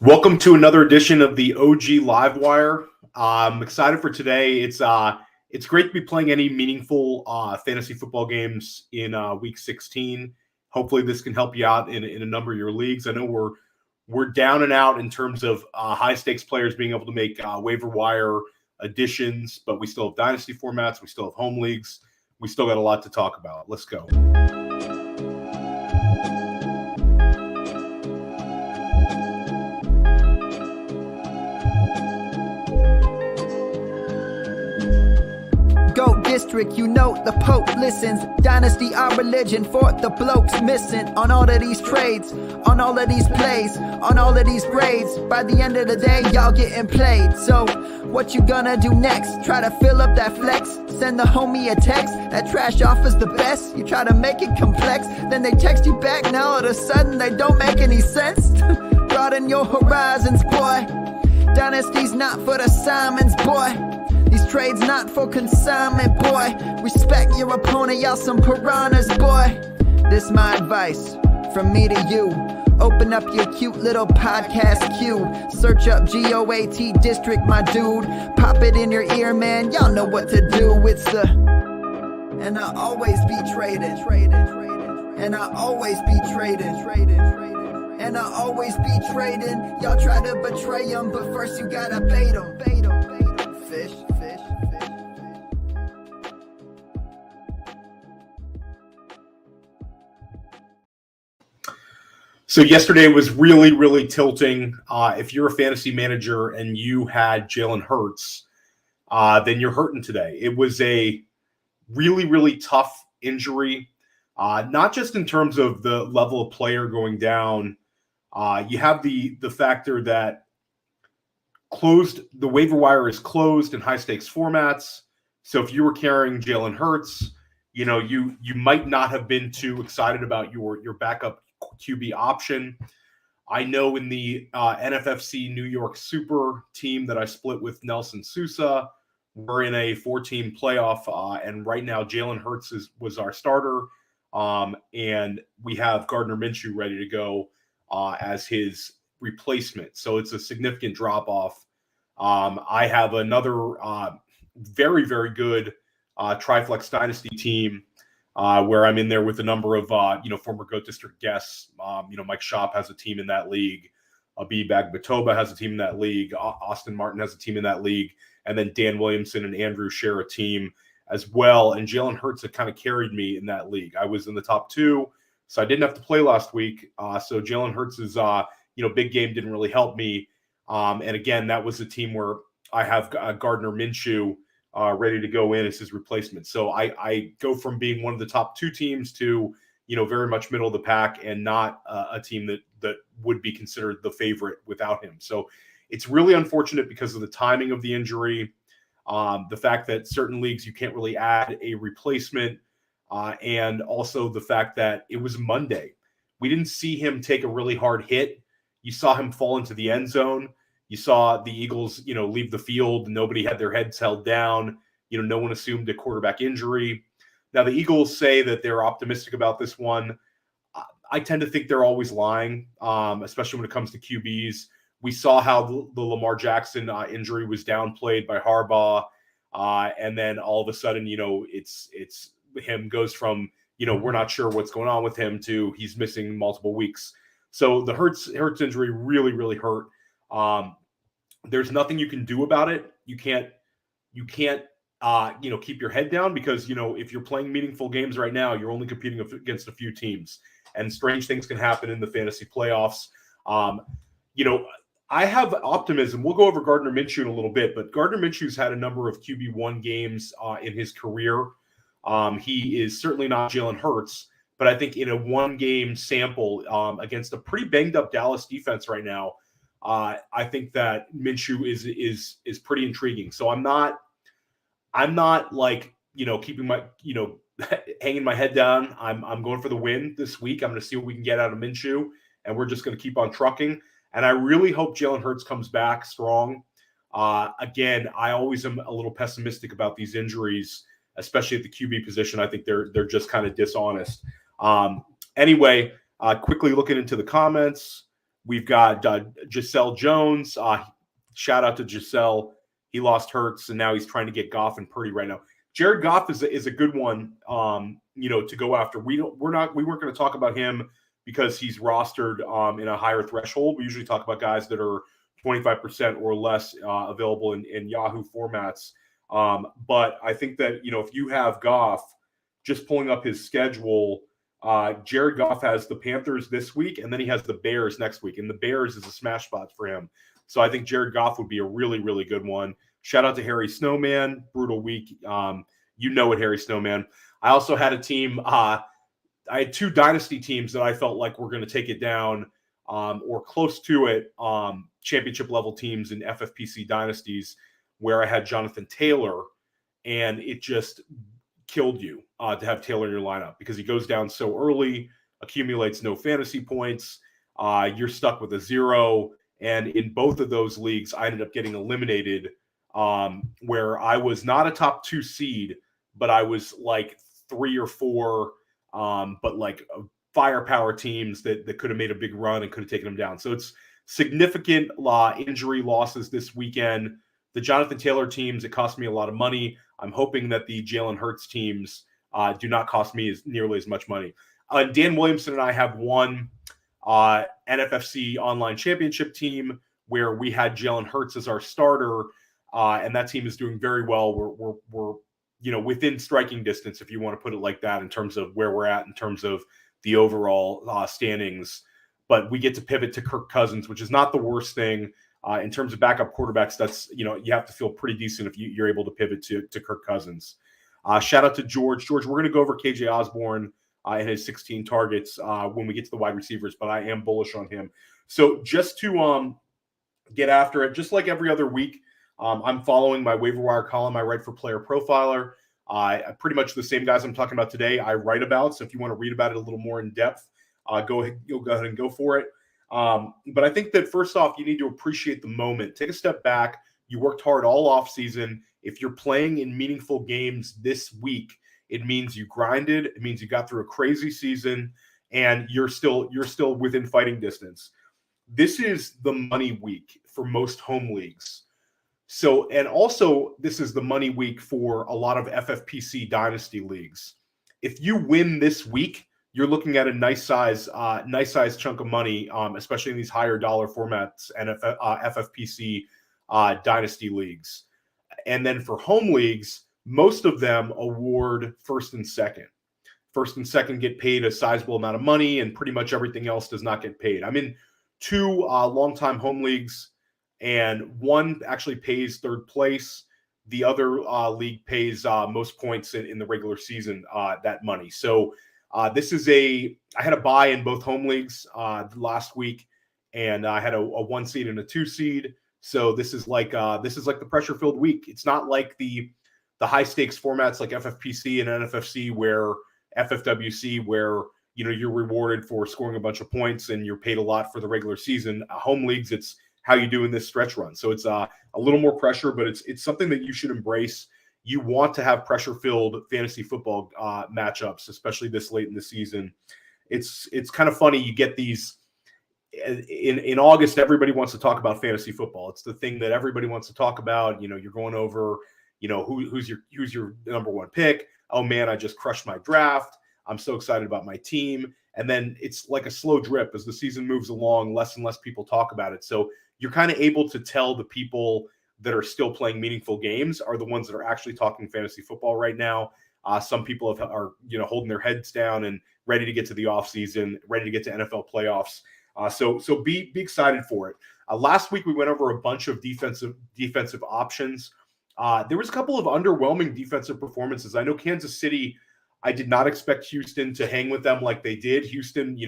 Welcome to another edition of the OG LiveWire. I'm excited for today. It's great to be playing any meaningful fantasy football games in Week 16. Hopefully, this can help you out in a number of your leagues. I know we're down and out in terms of high stakes players being able to make waiver wire additions, but we still have dynasty formats. We still have home leagues. We still got a lot to talk about. Let's go. District, you know the Pope listens. Dynasty, our religion, for the blokes missing. On all of these trades, on all of these plays, on all of these grades. By the end of the day, y'all getting played. So, what you gonna do next? Try to fill up that flex? Send the homie a text? That trash offer's the best? You try to make it complex, then they text you back. Now all of a sudden they don't make any sense. Broaden your horizons, boy. Dynasty's not for the Simons, boy. These trades not for consignment, boy. Respect your opponent, y'all some piranhas, boy. This my advice, from me to you. Open up your cute little podcast queue. Search up GOAT District, my dude. Pop it in your ear, man, y'all know what to do. It's the... And I always be traded. And I always be traded. And I always be trading. Y'all try to betray them, but first you gotta bait them. Fish. So yesterday was really, really tilting. If you're a fantasy manager and you had Jalen Hurts, then you're hurting today. It was a really, really tough injury, not just in terms of the level of player going down. You have the factor that the waiver wire is closed in high stakes formats. So if you were carrying Jalen Hurts, you might not have been too excited about your backup QB option. I know in the NFFC New York Super team that I split with Nelson Sousa, we're in a 4-team playoff, and right now Jalen Hurts was our starter, and we have Gardner Minshew ready to go as his replacement. So it's a significant drop off. I have another very, very good Triflex Dynasty team where I'm in there with a number of former GOAT District guests. Mike Shop has a team in that league. Abib Agbatoba has a team in that league. Austin Martin has a team in that league. And then Dan Williamson and Andrew share a team as well. And Jalen Hurts had kind of carried me in that league. I was in the top 2, so I didn't have to play last week. So Jalen Hurts' big game didn't really help me. And again, that was a team where I have Gardner Minshew ready to go in as his replacement. So I go from being one of the top 2 teams to, very much middle of the pack and not a team that would be considered the favorite without him. So it's really unfortunate because of the timing of the injury, the fact that certain leagues you can't really add a replacement, and also the fact that it was Monday. We didn't see him take a really hard hit. You saw him fall into the end zone. You saw the Eagles, leave the field. Nobody had their heads held down. No one assumed a quarterback injury. Now, the Eagles say that they're optimistic about this one. I tend to think they're always lying, especially when it comes to QBs. We saw how the Lamar Jackson injury was downplayed by Harbaugh. And then all of a sudden, it's him goes from, we're not sure what's going on with him to he's missing multiple weeks. So the Hurts injury really, really hurt. There's nothing you can do about it. You can't keep your head down because, if you're playing meaningful games right now, you're only competing against a few teams, and strange things can happen in the fantasy playoffs. I have optimism. We'll go over Gardner Minshew in a little bit, but Gardner Minshew's had a number of QB1 games in his career. He is certainly not Jalen Hurts, but I think in a 1-game sample against a pretty banged up Dallas defense right now, I think that Minshew is pretty intriguing. So I'm not like, keeping my, hanging my head down. I'm going for the win this week. I'm going to see what we can get out of Minshew, and we're just going to keep on trucking. And I really hope Jalen Hurts comes back strong. Again, I always am a little pessimistic about these injuries, especially at the QB position. I think they're just kind of dishonest. Anyway, quickly looking into the comments. We've got Giselle Jones. Shout out to Giselle. He lost Hurts, and now he's trying to get Goff and Purdy right now. Jared Goff is a good one, to go after. We weren't going to talk about him because he's rostered in a higher threshold. We usually talk about guys that are 25% or less available in Yahoo formats. But I think that, if you have Goff, just pulling up his schedule, Jared Goff has the Panthers this week, and then he has the Bears next week. And the Bears is a smash spot for him. So I think Jared Goff would be a really, really good one. Shout out to Harry Snowman. Brutal week. You know it, Harry Snowman. I also had a team. I had 2 dynasty teams that I felt like were going to take it down or close to it, championship level teams in FFPC dynasties, where I had Jonathan Taylor, and it just killed you to have Taylor in your lineup because he goes down so early, accumulates no fantasy points. You're stuck with a 0. And in both of those leagues, I ended up getting eliminated where I was not a top 2 seed, but I was like 3 or 4, but like firepower teams that could have made a big run and could have taken them down. So it's significant injury losses this weekend. The Jonathan Taylor teams, it cost me a lot of money. I'm hoping that the Jalen Hurts teams do not cost me nearly as much money. Dan Williamson and I have one NFFC online championship team where we had Jalen Hurts as our starter, and that team is doing very well. We're within striking distance, if you want to put it like that, in terms of where we're at in terms of the overall standings. But we get to pivot to Kirk Cousins, which is not the worst thing. In terms of backup quarterbacks, that's, you have to feel pretty decent if you're able to pivot to Kirk Cousins. Shout out to George. George, we're going to go over KJ Osborne and his 16 targets when we get to the wide receivers, but I am bullish on him. So just to get after it, just like every other week, I'm following my waiver wire column. I write for Player Profiler. Pretty much the same guys I'm talking about today I write about. So if you want to read about it a little more in depth, go ahead and go for it. But I think that first off, you need to appreciate the moment. Take a step back. You worked hard all off season. If you're playing in meaningful games this week, it means you grinded. It means you got through a crazy season, and you're still within fighting distance. This is the money week for most home leagues. So, and also this is the money week for a lot of FFPC dynasty leagues. If you win this week, you're looking at a nice size chunk of money, especially in these higher dollar formats and FFPC dynasty leagues. And then for home leagues, most of them award first and second. First and second get paid a sizable amount of money, and pretty much everything else does not get paid. I'm in 2 longtime home leagues, and one actually pays third place. The other league pays most points in the regular season, that money. So this is I had a bye in both home leagues last week, and I had a 1 seed and a 2 seed. So this is like the pressure filled week. It's not like the high stakes formats like FFPC and NFFC where FFWC where you're rewarded for scoring a bunch of points and you're paid a lot for the regular season. Home leagues, it's how you do in this stretch run. So it's a little more pressure, but it's something that you should embrace. You want to have pressure-filled fantasy football matchups, especially this late in the season. It's kind of funny. You get these in August. Everybody wants to talk about fantasy football. It's the thing that everybody wants to talk about. You're going over, who's your number 1 pick. Oh man, I just crushed my draft. I'm so excited about my team. And then it's like a slow drip as the season moves along. Less and less people talk about it. So you're kind of able to tell the people that are still playing meaningful games are the ones that are actually talking fantasy football right now. Some people are holding their heads down and ready to get to the offseason, ready to get to NFL playoffs. So be excited for it. Last week we went over a bunch of defensive options. There was a couple of underwhelming defensive performances. I know Kansas City, I did not expect Houston to hang with them like they did. Houston,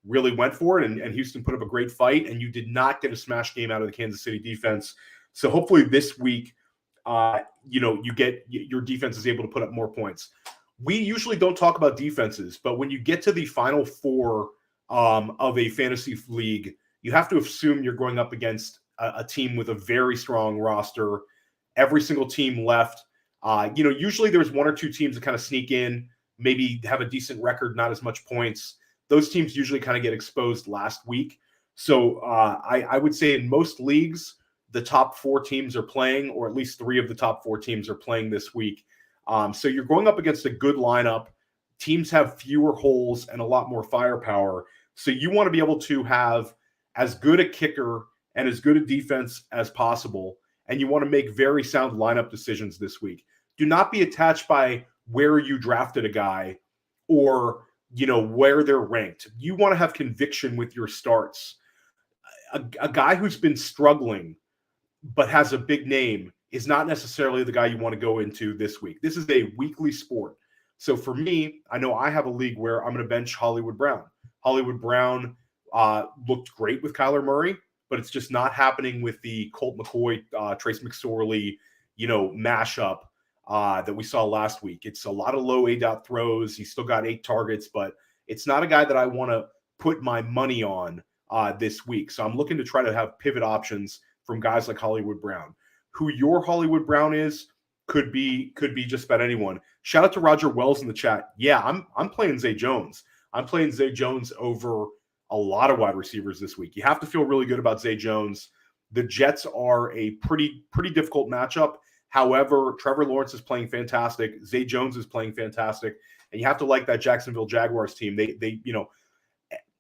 really went for it, and Houston put up a great fight, and you did not get a smash game out of the Kansas City defense. So hopefully this week, you get your defense is able to put up more points. We usually don't talk about defenses, but when you get to the final 4 of a fantasy league, you have to assume you're going up against a team with a very strong roster. Every single team left. Usually there's 1 or 2 teams that kind of sneak in, maybe have a decent record, not as much points. Those teams usually kind of get exposed last week. So I would say in most leagues, the top 4 teams are playing, or at least 3 of the top 4 teams are playing this week. So you're going up against a good lineup. Teams have fewer holes and a lot more firepower. So you want to be able to have as good a kicker and as good a defense as possible. And you want to make very sound lineup decisions this week. Do not be attached by where you drafted a guy or where they're ranked. You want to have conviction with your starts. A guy who's been struggling but has a big name is not necessarily the guy you want to go into this week. This is a weekly sport. So for me, I know I have a league where I'm going to bench Hollywood Brown. Hollywood Brown looked great with Kyler Murray, but it's just not happening with the Colt McCoy, Trace McSorley, mashup that we saw last week. It's a lot of low A-dot throws. He's still got 8 targets, but it's not a guy that I want to put my money on this week. So I'm looking to try to have pivot options from guys like Hollywood Brown. Who your Hollywood Brown is could be just about anyone. Shout out to Roger Wells in the chat. Yeah, I'm playing Zay Jones. I'm playing Zay Jones over a lot of wide receivers this week. You have to feel really good about Zay Jones. The Jets are a pretty difficult matchup. However, Trevor Lawrence is playing fantastic. Zay Jones is playing fantastic, and you have to like that Jacksonville Jaguars team. They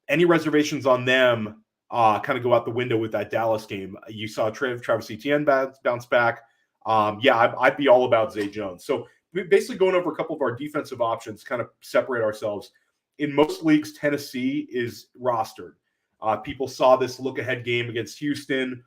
any reservations on them kind of go out the window with that Dallas game. You saw Travis Etienne bounce back. I'd be all about Zay Jones. So we're basically going over a couple of our defensive options, kind of separate ourselves. In most leagues, Tennessee is rostered. People saw this look-ahead game against Houston.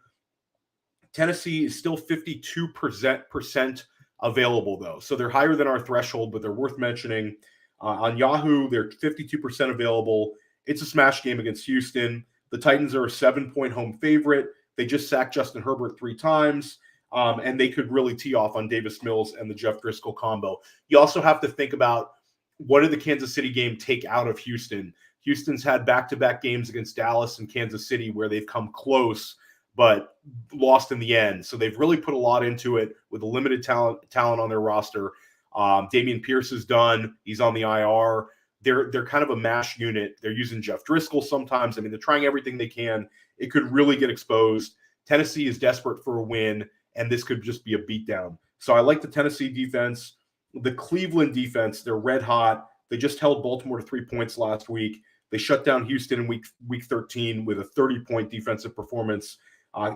Tennessee is still 52% available, though. So they're higher than our threshold, but they're worth mentioning. On Yahoo, they're 52% available. It's a smash game against Houston. The Titans are a 7-point home favorite. They just sacked Justin Herbert 3 times, and they could really tee off on Davis Mills and the Jeff Driscoll combo. You also have to think about what did the Kansas City game take out of Houston? Houston's had back-to-back games against Dallas and Kansas City where they've come close but lost in the end. So they've really put a lot into it with a limited talent on their roster. Dameon Pierce is done. He's on the IR. They're kind of a mash unit. They're using Jeff Driscoll sometimes. I mean, they're trying everything they can. It could really get exposed. Tennessee is desperate for a win, and this could just be a beatdown. So I like the Tennessee defense. The Cleveland defense, they're red hot. They just held Baltimore to 3 points last week. They shut down Houston in week 13 with a 30-point defensive performance.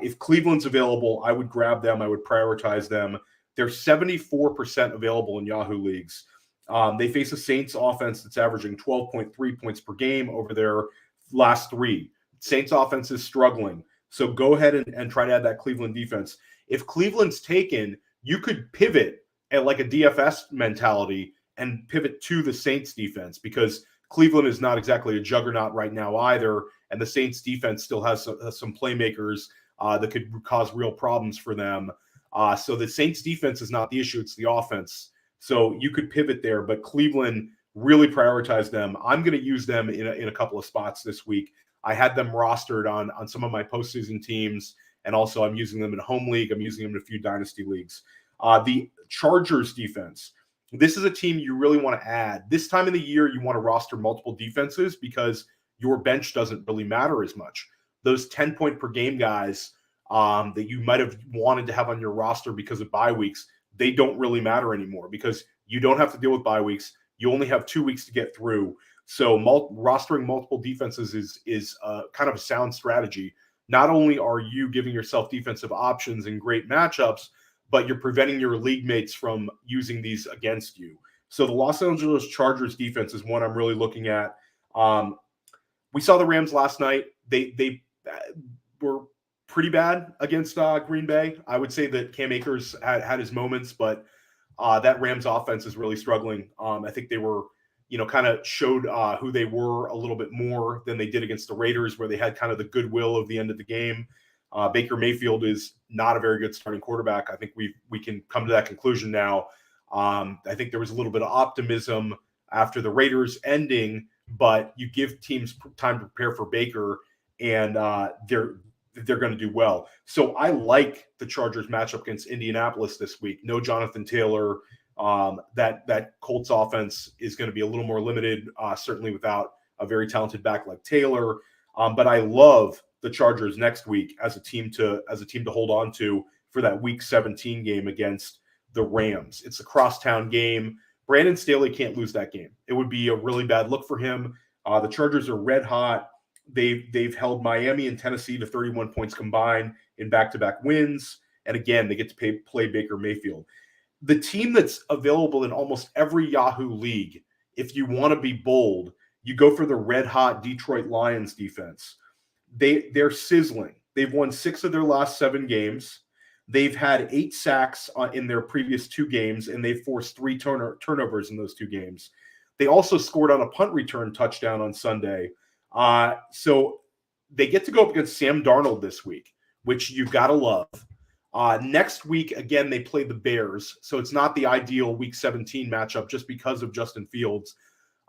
If Cleveland's available, I would grab them. I would prioritize them. They're 74% available in Yahoo leagues. They face a Saints offense that's averaging 12.3 points per game over their last 3. Saints offense is struggling. So go ahead and try to add that Cleveland defense. If Cleveland's taken, you could pivot at like a DFS mentality and pivot to the Saints defense because Cleveland is not exactly a juggernaut right now either. And the Saints defense still has some playmakers that could cause real problems for them. So the Saints defense is not the issue. It's the offense. So you could pivot there, but Cleveland really prioritized them. I'm going to use them in a couple of spots this week. I had them rostered on some of my postseason teams, and also I'm using them in a home league. I'm using them in a few dynasty leagues. The Chargers defense. This is a team you really want to add. This time of the year, you want to roster multiple defenses because your bench doesn't really matter as much. Those 10-point per game guys that you might have wanted to have on your roster because of bye weeks, they don't really matter anymore because you don't have to deal with bye weeks. You only have 2 weeks to get through. So rostering multiple defenses is kind of a sound strategy. Not only are you giving yourself defensive options and great matchups, but you're preventing your league mates from using these against you. So the Los Angeles Chargers defense is one I'm really looking at. We saw the Rams last night. They were pretty bad against Green Bay. I would say that Cam Akers had his moments, but that Rams offense is really struggling. I think they were, kind of showed who they were a little bit more than they did against the Raiders, where they had kind of the goodwill of the end of the game. Baker Mayfield is not a very good starting quarterback. I think we can come to that conclusion now. I think there was a little bit of optimism after the Raiders ending, but you give teams time to prepare for Baker, and they're going to do well. So I like the Chargers matchup against Indianapolis this week. No Jonathan Taylor. That Colts offense is going to be a little more limited, certainly without a very talented back like Taylor. But I love the Chargers next week as a team to hold on to for that Week 17 game against the Rams. It's a crosstown game. Brandon Staley can't lose that game. It would be a really bad look for him. The Chargers are red hot. They've held Miami and Tennessee to 31 points combined in back-to-back wins. And again, they get to play Baker Mayfield. The team that's available in almost every Yahoo league, if you want to be bold, you go for the red-hot Detroit Lions defense. They're sizzling. They've won 6 of their last 7 games. They've had 8 sacks in their previous 2 games, and they've forced 3 turnovers in those 2 games. They also scored on a punt return touchdown on Sunday. So they get to go up against Sam Darnold this week, which you've got to love. Next week, again, they play the Bears. So it's not the ideal Week 17 matchup just because of Justin Fields.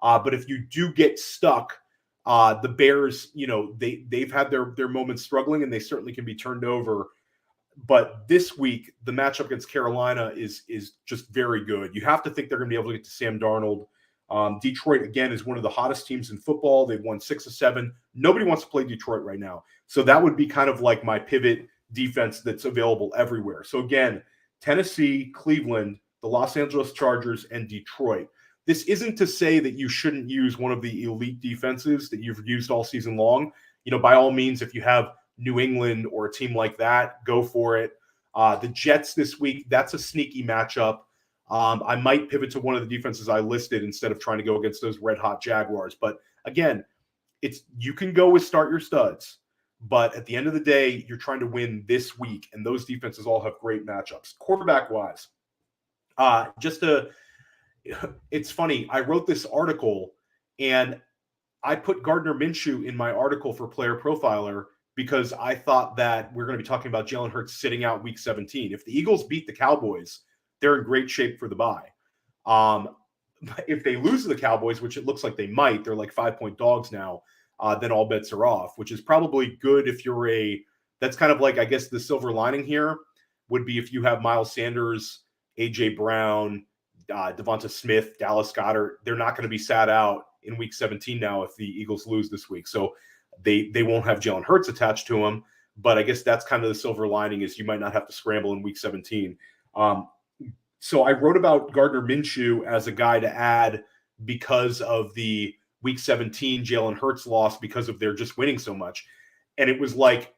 But if you do get stuck, the Bears, they've had their moments struggling, and they certainly can be turned over. But this week, the matchup against Carolina is just very good. You have to think they're going to be able to get to Sam Darnold. Detroit, again, is one of the hottest teams in football. They've won 6 of 7. Nobody wants to play Detroit right now. So that would be kind of like my pivot defense that's available everywhere. So again, Tennessee, Cleveland, the Los Angeles Chargers, and Detroit. This isn't to say that you shouldn't use one of the elite defenses that you've used all season long. By all means, if you have New England or a team like that, go for it. The Jets this week, that's a sneaky matchup. I might pivot to one of the defenses I listed instead of trying to go against those red-hot Jaguars. But again, you can go with start your studs. But at the end of the day, you're trying to win this week, and those defenses all have great matchups. Quarterback-wise, it's funny. I wrote this article, and I put Gardner Minshew in my article for Player Profiler because I thought that we're going to be talking about Jalen Hurts sitting out Week 17. If the Eagles beat the Cowboys, they're in great shape for the bye. If they lose to the Cowboys, which it looks like they might, they're like 5-point dogs now, then all bets are off, which is probably good if you're that's kind of like, I guess the silver lining here would be if you have Miles Sanders, A.J. Brown, Devonta Smith, Dallas Goedert, they're not going to be sat out in Week 17 now if the Eagles lose this week. So they won't have Jalen Hurts attached to them, but I guess that's kind of the silver lining is you might not have to scramble in Week 17. So I wrote about Gardner Minshew as a guy to add because of the Week 17 Jalen Hurts loss because of their just winning so much. And it was like,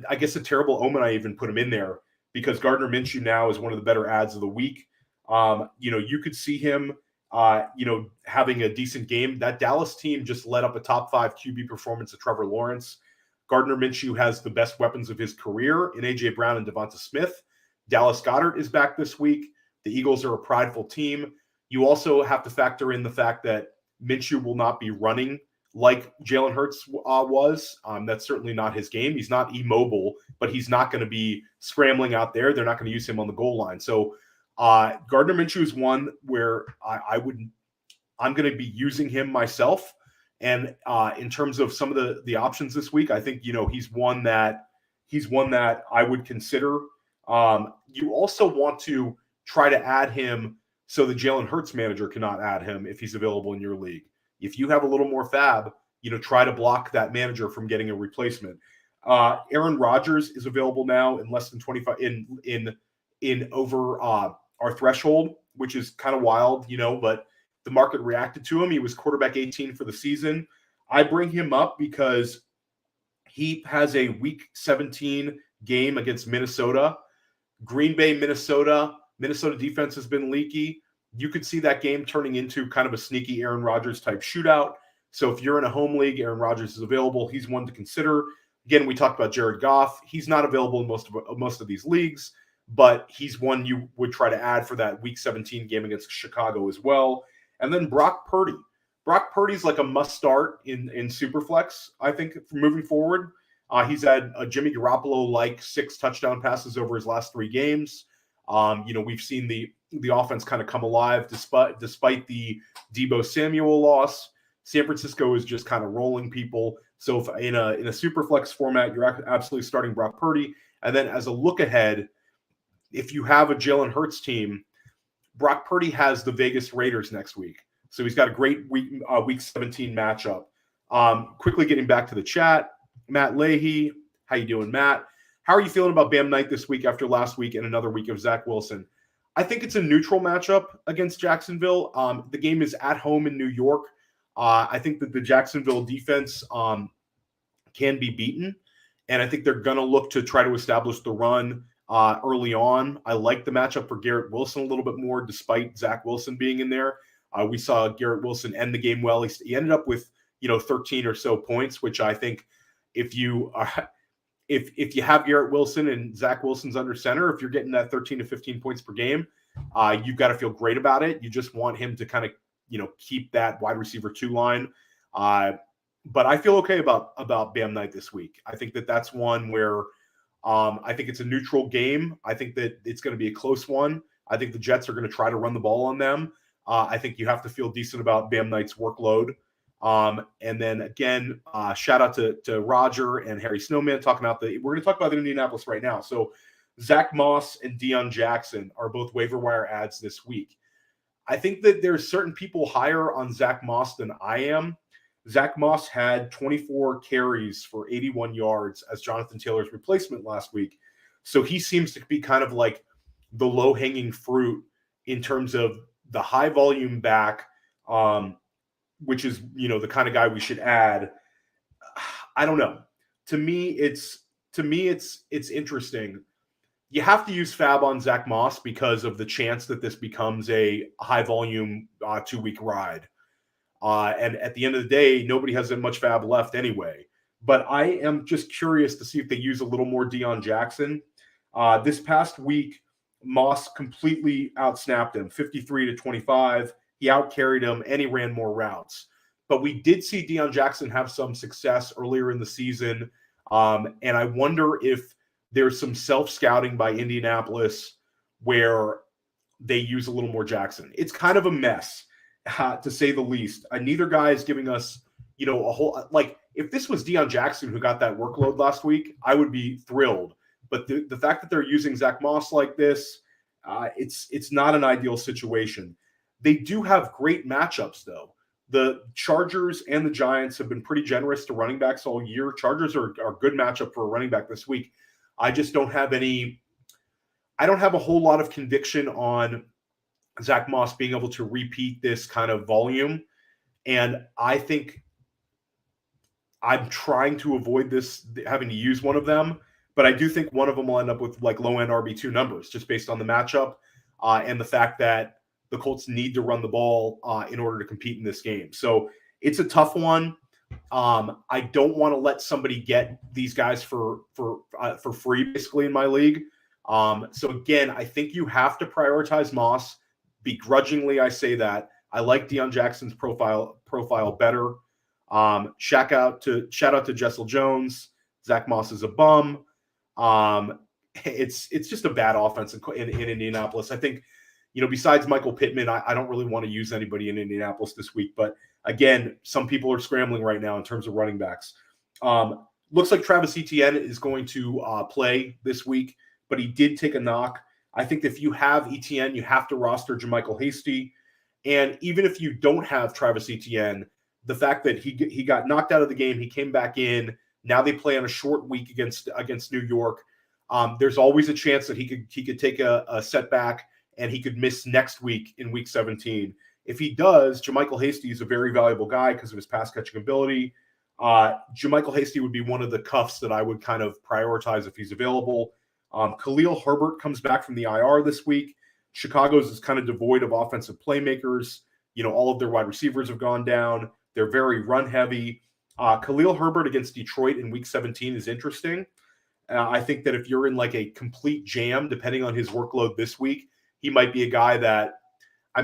I guess a terrible omen I even put him in there because Gardner Minshew now is one of the better ads of the week. You could see him, having a decent game. That Dallas team just let up a top 5 QB performance to Trevor Lawrence. Gardner Minshew has the best weapons of his career in A.J. Brown and Devonta Smith. Dallas Goedert is back this week. The Eagles are a prideful team. You also have to factor in the fact that Minshew will not be running like Jalen Hurts was. That's certainly not his game. He's not immobile, but he's not going to be scrambling out there. They're not going to use him on the goal line. So Gardner Minshew is one where I'm going to be using him myself. And in terms of some of the options this week, I think, he's one that I would consider. You also want to try to add him so the Jalen Hurts manager cannot add him if he's available in your league. If you have a little more fab, try to block that manager from getting a replacement. Aaron Rodgers is available now in less than 25 in over our threshold, which is kind of wild, but the market reacted to him. He was quarterback 18 for the season. I bring him up because he has a Week 17 game against Minnesota. Green Bay, Minnesota defense has been leaky. You could see that game turning into kind of a sneaky Aaron Rodgers type shootout. So if you're in a home league, Aaron Rodgers is available. He's one to consider. Again, we talked about Jared Goff. He's not available in most of these leagues, but he's one you would try to add for that Week 17 game against Chicago as well. And then Brock Purdy. Brock Purdy's like a must start in Superflex, I think, for moving forward. He's had a Jimmy Garoppolo-like 6 touchdown passes over his last 3 games. We've seen the offense kind of come alive despite the Deebo Samuel loss. San Francisco is just kind of rolling people. So if in a Superflex format, you're absolutely starting Brock Purdy. And then as a look ahead, if you have a Jalen Hurts team, Brock Purdy has the Vegas Raiders next week. So he's got a great week 17 matchup. Quickly getting back to the chat. Matt Leahy, how you doing, Matt? How are you feeling about Bam Knight this week after last week and another week of Zach Wilson? I think it's a neutral matchup against Jacksonville. The game is at home in New York. I think that the Jacksonville defense can be beaten, and I think they're going to look to try to establish the run early on. I like the matchup for Garrett Wilson a little bit more, despite Zach Wilson being in there. We saw Garrett Wilson end the game well. He ended up with 13 or so points, which I think if you if you have Garrett Wilson and Zach Wilson's under center, if you're getting that 13 to 15 points per game, you've got to feel great about it. You just want him to kind of keep that wide receiver 2 line. But I feel okay about Bam Knight this week. I think that's one where I think it's a neutral game. I think that it's going to be a close one. I think the Jets are going to try to run the ball on them. I think you have to feel decent about Bam Knight's workload. And then again, shout out to Roger and Harry Snowman talking about we're going to talk about the Indianapolis right now. So Zach Moss and Deion Jackson are both waiver wire ads this week. I think that there's certain people higher on Zach Moss than I am. Zach Moss had 24 carries for 81 yards as Jonathan Taylor's replacement last week. So he seems to be kind of like the low-hanging fruit in terms of the high volume back, which is, the kind of guy we should add. I don't know. To me, it's interesting. You have to use fab on Zach Moss because of the chance that this becomes a high volume 2-week ride. And at the end of the day, nobody has that much fab left anyway. But I am just curious to see if they use a little more Deion Jackson. This past week, Moss completely outsnapped him, 53-25. He outcarried him, and he ran more routes. But we did see Deion Jackson have some success earlier in the season. And I wonder if there's some self-scouting by Indianapolis where they use a little more Jackson. It's kind of a mess, to say the least. Neither guy is giving us, a whole – like, if this was Deion Jackson who got that workload last week, I would be thrilled. But the fact that they're using Zach Moss like this, it's not an ideal situation. They do have great matchups, though. The Chargers and the Giants have been pretty generous to running backs all year. Chargers are a good matchup for a running back this week. I just don't have I don't have a whole lot of conviction on Zach Moss being able to repeat this kind of volume. And I think I'm trying to avoid this, having to use one of them. But I do think one of them will end up with like low-end RB2 numbers just based on the matchup and the fact that the Colts need to run the ball in order to compete in this game. So it's a tough one. I don't want to let somebody get these guys for free, basically, in my league. So again, I think you have to prioritize Moss. Begrudgingly, I say that. I like Deion Jackson's profile better. Shout out to Jessel Jones. Zach Moss is a bum. It's just a bad offense in Indianapolis. I think, besides Michael Pittman, I don't really want to use anybody in Indianapolis this week. But again, some people are scrambling right now in terms of running backs. Looks like Travis Etienne is going to play this week, but he did take a knock. I think if you have Etienne, you have to roster JaMychal Hasty. And even if you don't have Travis Etienne, the fact that he got knocked out of the game, he came back in. Now they play on a short week against New York. There's always a chance that he could take a setback and he could miss next week in week 17. If he does, JaMychal Hasty is a very valuable guy because of his pass catching ability. JaMychal Hasty would be one of the cuffs that I would kind of prioritize if he's available. Khalil Herbert comes back from the IR this week. Chicago's is kind of devoid of offensive playmakers. All of their wide receivers have gone down. They're very run heavy. Khalil Herbert against Detroit in week 17 is interesting. I think that if you're in like a complete jam, depending on his workload this week, he might be a guy that,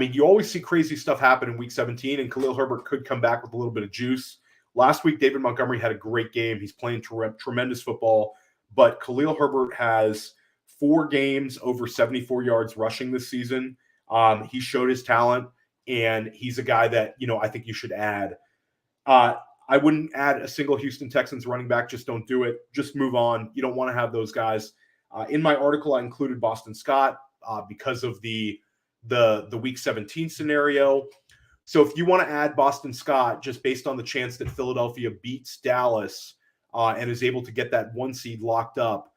you always see crazy stuff happen in week 17, and Khalil Herbert could come back with a little bit of juice. Last week, David Montgomery had a great game. He's playing tremendous football, but Khalil Herbert has 4 games over 74 yards rushing this season. He showed his talent, and he's a guy that, I think you should add. I wouldn't add a single Houston Texans running back. Just don't do it. Just move on. You don't want to have those guys. In my article, I included Boston Scott because of the week 17 scenario. So if you want to add Boston Scott, just based on the chance that Philadelphia beats Dallas, and is able to get that 1 seed locked up,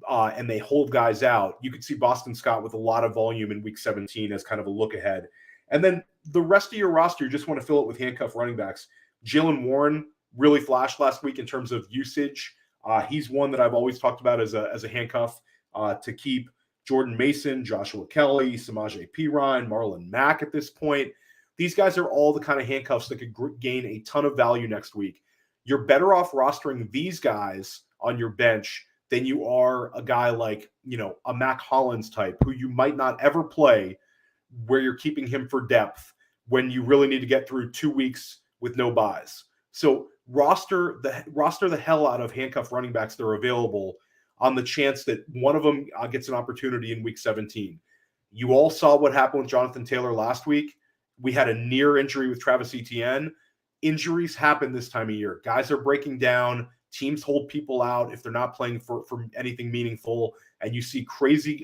and they hold guys out, you could see Boston Scott with a lot of volume in week 17 as kind of a look ahead. And then the rest of your roster, you just want to fill it with handcuff running backs. Jaylen Warren really flashed last week in terms of usage. He's one that I've always talked about as a handcuff to keep. Jordan Mason, Joshua Kelly, Samaje Perine, Marlon Mack at this point. These guys are all the kind of handcuffs that could gain a ton of value next week. You're better off rostering these guys on your bench than you are a guy like, a Mac Hollins type who you might not ever play, where you're keeping him for depth when you really need to get through 2 weeks with no buys. So roster the hell out of handcuff running backs that are available on the chance that one of them gets an opportunity in week 17. You all saw what happened with Jonathan Taylor last week. We had a near injury with Travis Etienne. Injuries happen this time of year. Guys are breaking down. Teams hold people out if they're not playing for anything meaningful, and you see crazy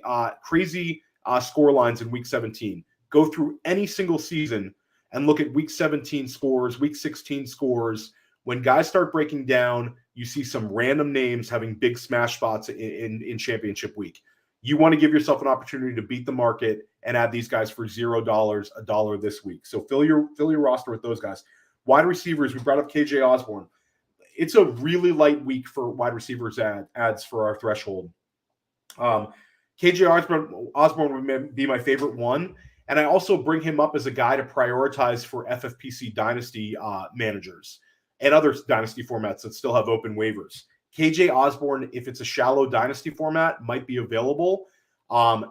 score lines in week 17. Go through any single season and look at week 17 scores, week 16 scores. When guys start breaking down, you see some random names having big smash spots in championship week. You want to give yourself an opportunity to beat the market and add these guys for $0, $1 this week. So fill your roster with those guys. Wide receivers, we brought up KJ Osborne. It's a really light week for wide receivers ads for our threshold. KJ Osborne would be my favorite one. And I also bring him up as a guy to prioritize for FFPC dynasty managers and other dynasty formats that still have open waivers. KJ Osborne, if it's a shallow dynasty format, might be available.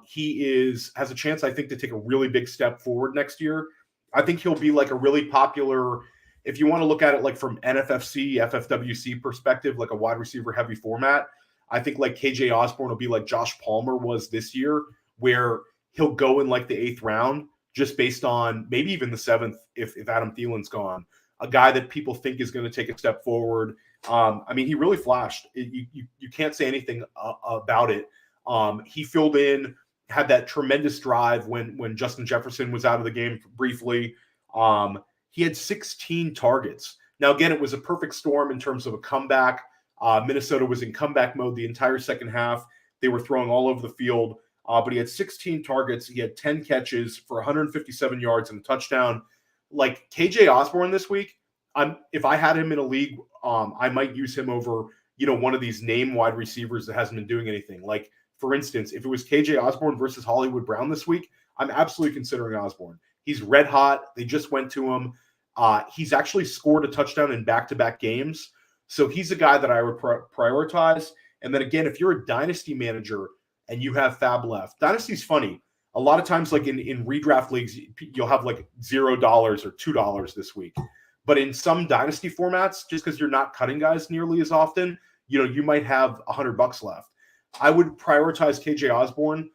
He has a chance, I think, to take a really big step forward next year. I think he'll be like a really popular, if you want to look at it like from NFFC, FFWC perspective, like a wide receiver heavy format, I think like KJ Osborne will be like Josh Palmer was this year, where he'll go in like the 8th round, just based on maybe even the 7th if Adam Thielen's gone. A guy that people think is going to take a step forward. He really flashed. You can't say anything about it. He filled in, had that tremendous drive when Justin Jefferson was out of the game briefly. He had 16 targets. Now, again, it was a perfect storm in terms of a comeback. Minnesota was in comeback mode the entire second half. They were throwing all over the field, but he had 16 targets. He had 10 catches for 157 yards and a touchdown. Like KJ Osborne this week, if I had him in a league, I might use him over, one of these name wide receivers that hasn't been doing anything. Like, for instance, if it was KJ Osborne versus Hollywood Brown this week, I'm absolutely considering Osborne. He's red hot. They just went to him. He's actually scored a touchdown in back-to-back games. So he's a guy that I would prioritize. And then again, if you're a dynasty manager and you have fab left, dynasty's funny. A lot of times, like in redraft leagues, you'll have like $0 or $2 this week. But in some dynasty formats, just because you're not cutting guys nearly as often, you might have $100 left. I would prioritize KJ Osborne.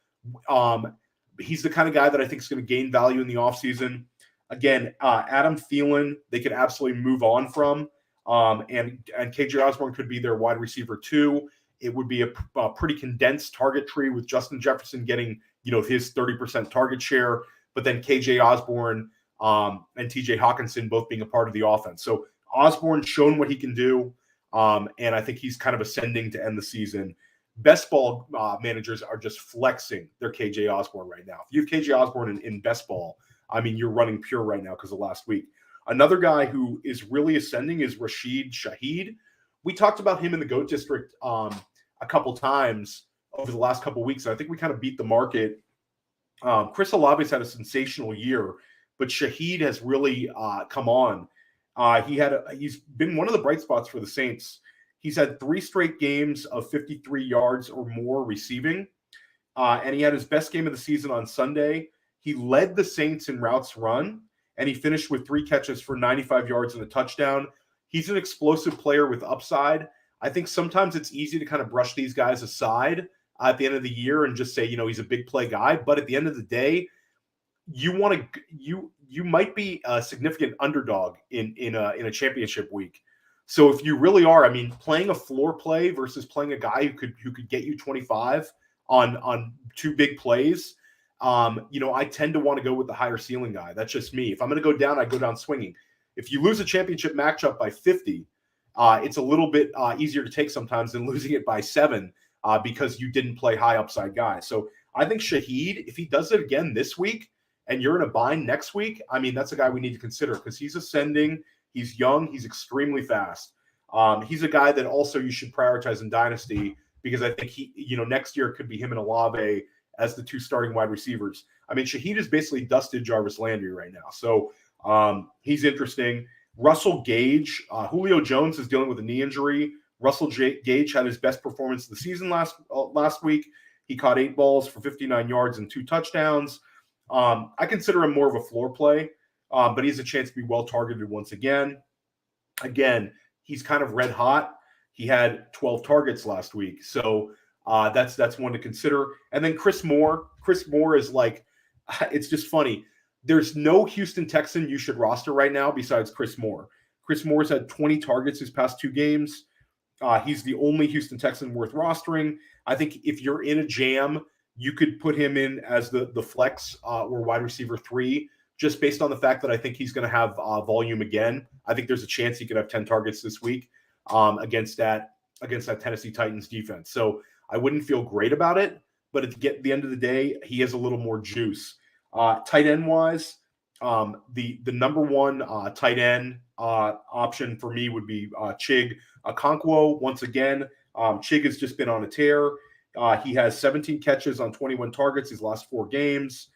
He's the kind of guy that I think is going to gain value in the offseason. Again, Adam Thielen, they could absolutely move on from. And KJ Osborne could be their wide receiver too. It would be a pretty condensed target tree with Justin Jefferson getting, his 30% target share, but then KJ Osborne and TJ Hawkinson both being a part of the offense. So Osborne's shown what he can do, and I think he's kind of ascending to end the season. Best ball managers are just flexing their KJ Osborne right now. If you have KJ Osborne in best ball, you're running pure right now because of last week. Another guy who is really ascending is Rashid Shaheed. We talked about him in the GOAT District a couple times over the last couple weeks. I think we kind of beat the market. Chris Olave's had a sensational year, but Shaheed has really come on. He's been one of the bright spots for the Saints. He's had 3 straight games of 53 yards or more receiving, and he had his best game of the season on Sunday. He led the Saints in routes run, and he finished with 3 catches for 95 yards and a touchdown. He's an explosive player with upside. I think sometimes it's easy to kind of brush these guys aside at the end of the year and just say, he's a big play guy. But at the end of the day, you might be a significant underdog in a championship week. So if you really are, playing a floor play versus playing a guy who could get you 25 on 2 big plays, I tend to want to go with the higher ceiling guy. That's just me. If I'm going to go down, I go down swinging. If you lose a championship matchup by 50 it's a little bit easier to take sometimes than losing it by 7 because you didn't play high upside guys. So I think Shaheed, if he does it again this week and you're in a bind next week, I mean, that's a guy we need to consider because he's ascending. He's young. He's extremely fast. He's a guy that also you should prioritize in Dynasty because I think he, next year it could be him and Olave as the 2 starting wide receivers. I mean, Shaheed is basically dusted Jarvis Landry right now. So he's interesting. Russell Gage, Julio Jones is dealing with a knee injury. Russell Gage had his best performance of the season last week. He caught 8 balls for 59 yards and 2 touchdowns. I consider him more of a floor play, but he has a chance to be well targeted once again. Again, he's kind of red hot. He had 12 targets last week, so that's one to consider. And then Chris Moore. Chris Moore is like, it's just funny. There's no Houston Texan you should roster right now besides Chris Moore. Chris Moore's had 20 targets his past 2 games. He's the only Houston Texan worth rostering. I think if you're in a jam, you could put him in as the flex or wide receiver 3, just based on the fact that I think he's going to have volume again. I think there's a chance he could have 10 targets this week against that Tennessee Titans defense. So I wouldn't feel great about it, but at the end of the day, he has a little more juice. Tight end wise, the number one tight end option for me would be Chig Okonkwo. Once again, Chig has just been on a tear. He has 17 catches on 21 targets his last 4 games.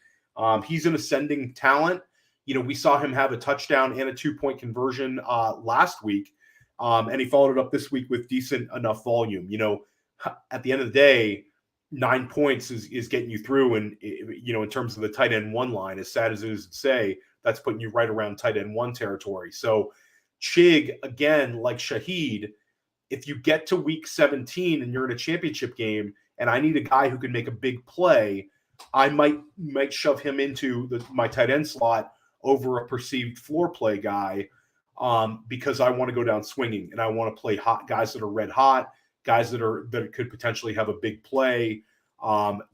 He's an ascending talent. We saw him have a touchdown and a 2-point conversion last week, and he followed it up this week with decent enough volume. At the end of the day, 9 points is getting you through, and in terms of the tight end 1 line, as sad as it is to say, that's putting you right around tight end 1 territory. So Chig, again, like Shaheed, if you get to week 17 and you're in a championship game and I need a guy who can make a big play, I might shove him into my tight end slot over a perceived floor play guy because I want to go down swinging and I want to play hot guys that are red hot, guys that could potentially have a big play. Again,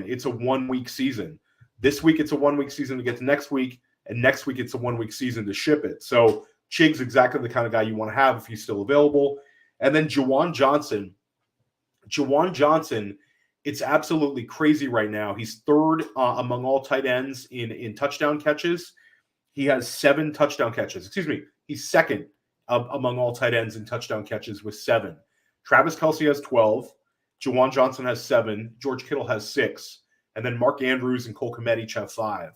it's a 1-week season. This week it's a 1-week season to get to next week, and next week it's a 1-week season to ship it. So Chig's exactly the kind of guy you want to have if he's still available. And then Juwan Johnson. Juwan Johnson, it's absolutely crazy right now. He's 3rd among all tight ends in touchdown catches. He has 7 touchdown catches. Excuse me. He's 2nd among all tight ends in touchdown catches with 7. Travis Kelce has 12. Juwan Johnson has 7. George Kittle has 6. And then Mark Andrews and Cole Kmet each have 5.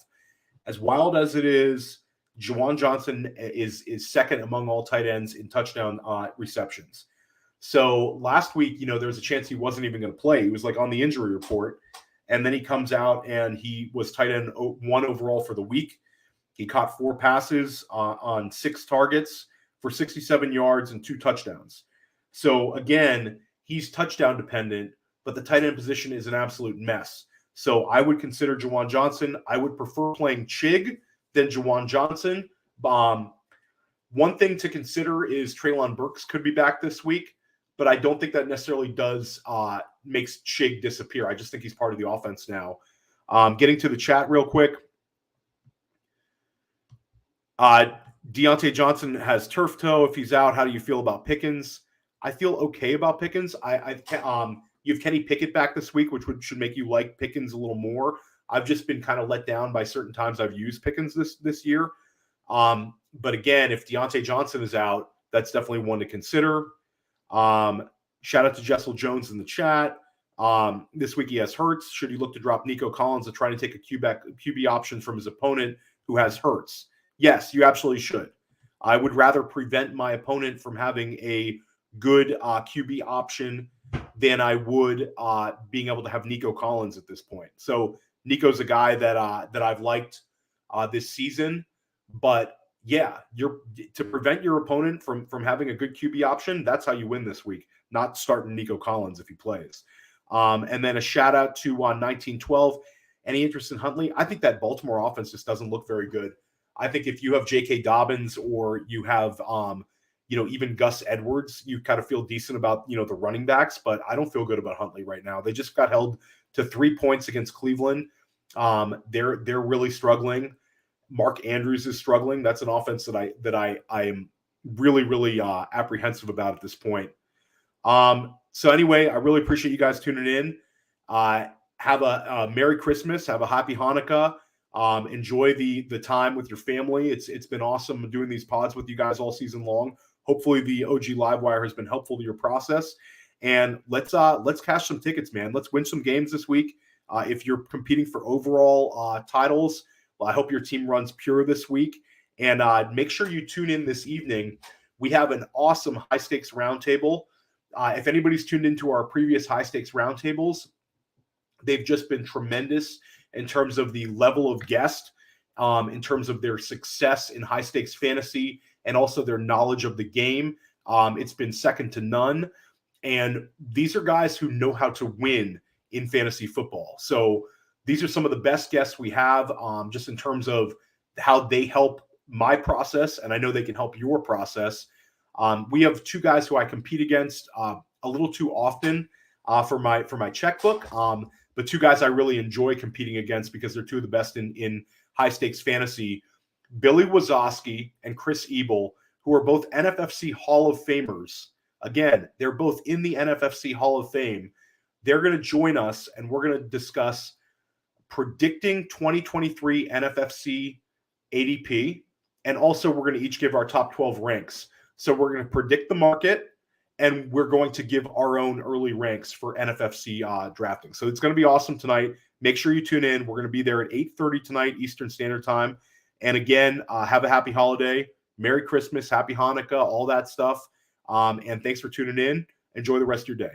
As wild as it is, Juwan Johnson is 2nd among all tight ends in touchdown receptions. So last week, there was a chance he wasn't even going to play. He was like on the injury report. And then he comes out and he was tight end 1 overall for the week. He caught 4 passes on 6 targets for 67 yards and 2 touchdowns. So again, he's touchdown dependent, but the tight end position is an absolute mess. So I would consider Juwan Johnson. I would prefer playing Chig than Juwan Johnson. One thing to consider is Treylon Burks could be back this week, but I don't think that necessarily makes Chig disappear. I just think he's part of the offense now. Getting to the chat real quick. Deontay Johnson has turf toe. If he's out, how do you feel about Pickens? I feel okay about Pickens. You have Kenny Pickett back this week, which should make you like Pickens a little more. I've just been kind of let down by certain times I've used Pickens this year. But again, if Deontay Johnson is out, that's definitely one to consider. Shout out to Jessel Jones in the chat. This week he has Hurts. Should he look to drop Nico Collins to try to take a QB option from his opponent who has Hurts? Yes, you absolutely should. I would rather prevent my opponent from having a good QB option than I would being able to have Nico Collins at this point. So Nico's a guy that I've liked this season, but yeah, to prevent your opponent from having a good QB option, that's how you win this week, not starting Nico Collins if he plays. And then a shout out to 1912. Any interest in Huntley? I think that Baltimore offense just doesn't look very good. I think if you have J.K. Dobbins or you have, even Gus Edwards, you kind of feel decent about, the running backs, but I don't feel good about Huntley right now. They just got held to 3 points against Cleveland. They're really struggling. Mark Andrews is struggling. That's an offense that I am really, really apprehensive about at this point. So anyway, I really appreciate you guys tuning in. Have a Merry Christmas. Have a Happy Hanukkah. Enjoy the time with your family. It's been awesome doing these pods with you guys all season long. Hopefully the OG LiveWire has been helpful to your process. And let's cash some tickets, man. Let's win some games this week. If you're competing for overall titles, well, I hope your team runs pure this week. And make sure you tune in this evening. We have an awesome high stakes roundtable. If anybody's tuned into our previous high stakes roundtables, they've just been tremendous in terms of the level of guest, in terms of their success in high stakes fantasy, and also their knowledge of the game. It's been second to none. And these are guys who know how to win in fantasy football. So these are some of the best guests we have, just in terms of how they help my process, and I know they can help your process. We have two guys who I compete against a little too often for my checkbook, but two guys I really enjoy competing against because they're two of the best in high stakes fantasy. Billy Wazowski and Chris Ebel, who are both NFFC Hall of Famers. Again, they're both in the NFFC Hall of Fame. They're going to join us, and we're going to discuss predicting 2023 NFFC ADP, and also we're going to each give our top 12 ranks. So we're going to predict the market, and we're going to give our own early ranks for NFFC drafting. So it's going to be awesome tonight. Make sure you tune in. We're going to be there at 8:30 tonight Eastern Standard Time. And again, have a happy holiday, Merry Christmas, Happy Hanukkah, all that stuff. And thanks for tuning in. Enjoy the rest of your day.